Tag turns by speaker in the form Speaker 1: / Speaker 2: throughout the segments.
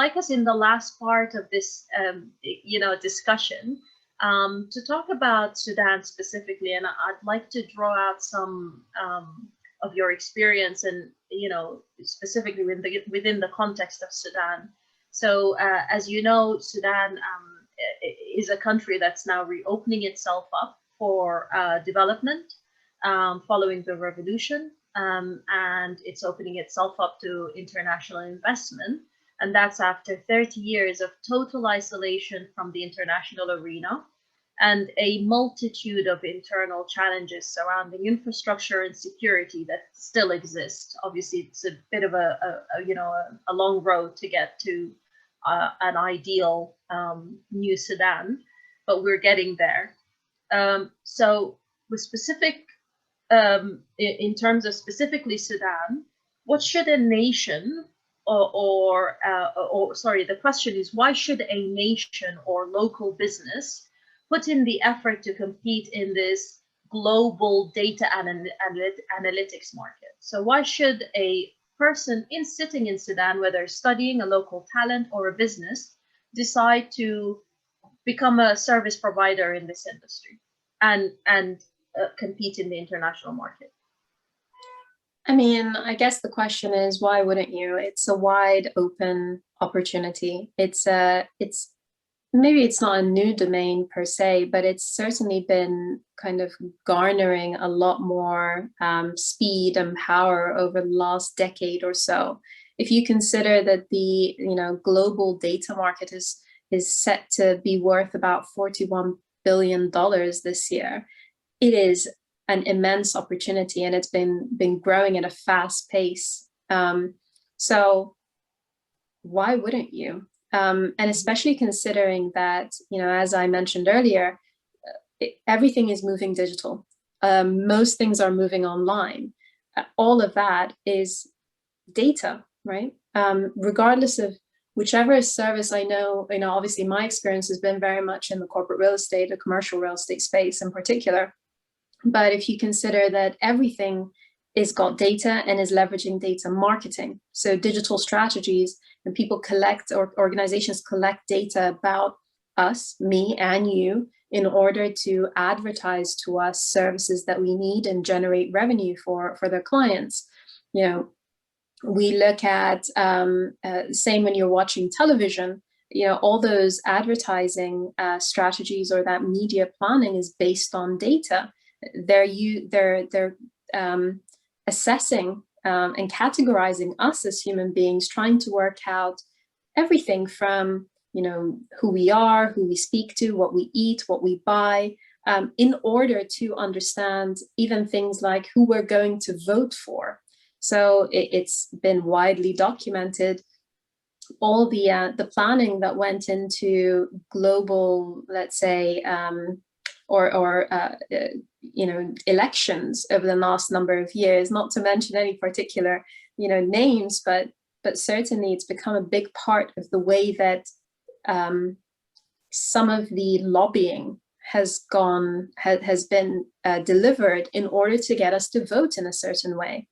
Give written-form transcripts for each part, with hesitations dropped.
Speaker 1: like us in the last part of this, discussion, to talk about Sudan specifically, and I'd like to draw out some of your experience, and specifically within the context of Sudan. So, as you know, Sudan is a country that's now reopening itself up for development following the revolution, and it's opening itself up to international investment. And that's after 30 years of total isolation from the international arena and a multitude of internal challenges surrounding infrastructure and security that still exist. Obviously, it's a bit of a long road to get to an ideal new Sudan, but we're getting there. So, with specific, in terms of specifically Sudan, what should a nation or sorry, the question is, why should a nation or local business put in the effort to compete in this global data analytics market? So why should a person sitting in Sudan, whether studying, a local talent, or a business, decide to become a service provider in this industry and compete in the international market?
Speaker 2: I mean, I guess the question is, why wouldn't you? It's a wide open opportunity. It's maybe it's not a new domain per se, but it's certainly been kind of garnering a lot more speed and power over the last decade or so. If you consider that the global data market is set to be worth about $41 billion this year, it is an immense opportunity, and it's been growing at a fast pace. So why wouldn't you? And especially considering that, as I mentioned earlier, everything is moving digital. Most things are moving online. All of that is data, right? Regardless of whichever service. I know, obviously my experience has been very much in the corporate real estate, the commercial real estate space in particular. But if you consider that everything is got data and is leveraging data marketing, so digital strategies, and people collect, or organizations collect data about us, me and you, in order to advertise to us services that we need and generate revenue for their clients. We look at, same when you're watching television, all those advertising strategies or that media planning is based on data. They're assessing and categorizing us as human beings, trying to work out everything from who we are, who we speak to, what we eat, what we buy, in order to understand even things like who we're going to vote for. So it's been widely documented, all the planning that went into global, let's say, elections over the last number of years, not to mention any particular, names, but certainly it's become a big part of the way that some of the lobbying has been delivered in order to get us to vote in a certain way.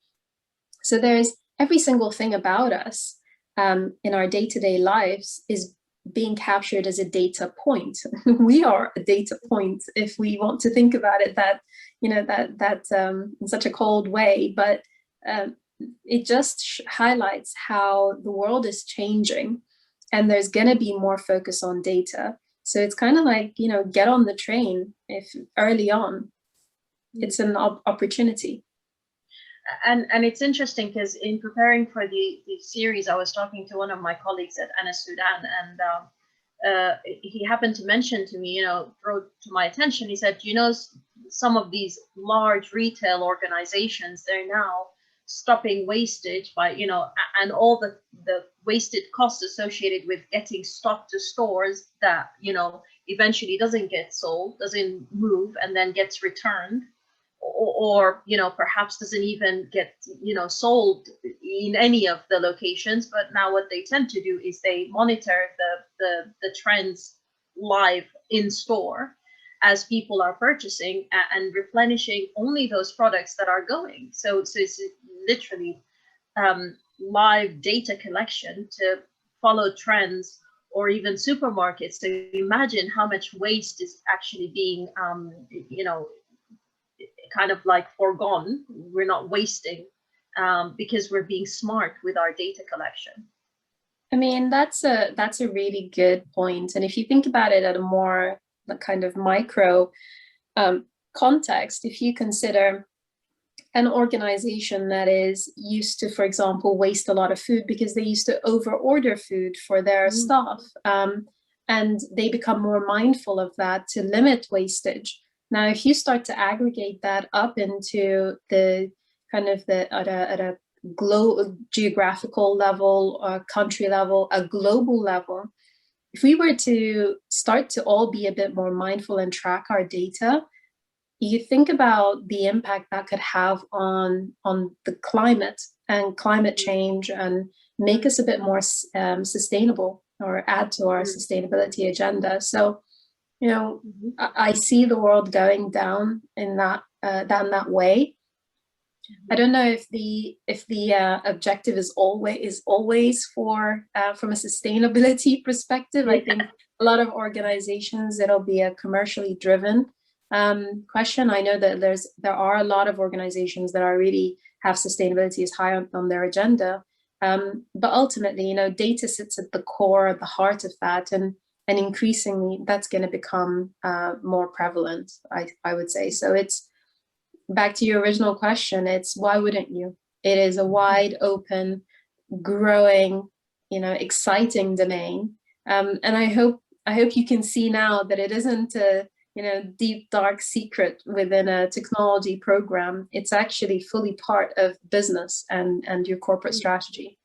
Speaker 2: So there's every single thing about us in our day-to-day lives is being captured as a data point. We are a data point, if we want to think about it that in such a cold way, but it just highlights how the world is changing, and there's going to be more focus on data. So it's kind of like, get on the train if early on. It's an opportunity.
Speaker 1: And it's interesting because in preparing for the series, I was talking to one of my colleagues at Anas Sudan, and he happened to mention to me, brought to my attention, he said, some of these large retail organizations, they're now stopping wastage by, and all the wasted costs associated with getting stock to stores that, eventually doesn't get sold, doesn't move, and then gets returned. Or perhaps doesn't even get sold in any of the locations. But now what they tend to do is they monitor the trends live in store as people are purchasing and replenishing only those products that are going. So it's literally live data collection to follow trends, or even supermarkets. So imagine how much waste is actually being, kind of like foregone. We're not wasting because we're being smart with our data collection.
Speaker 2: I mean, that's a really good point. And if you think about it at a more kind of micro context, if you consider an organization that is used to, for example, waste a lot of food because they used to over order food for their staff, and they become more mindful of that to limit wastage. Now, if you start to aggregate that up into the kind of at a geographical level, or country level, a global level, if we were to start to all be a bit more mindful and track our data, you think about the impact that could have on the climate and climate change, and make us a bit more sustainable, or add to our sustainability agenda. So, you know, I see the world going down in that way. I don't know if the objective is always for from a sustainability perspective. I think a lot of organizations, it'll be a commercially driven question. I know that there are a lot of organizations that are really have sustainability as high on their agenda, but ultimately, you know, data sits at the core, at the heart of that, and increasingly that's going to become more prevalent, I would say. So it's back to your original question. It's why wouldn't you? It is a wide open, growing, you know, exciting domain, and I hope you can see now that it isn't a, you know, deep dark secret within a technology program. It's actually fully part of business and your corporate strategy.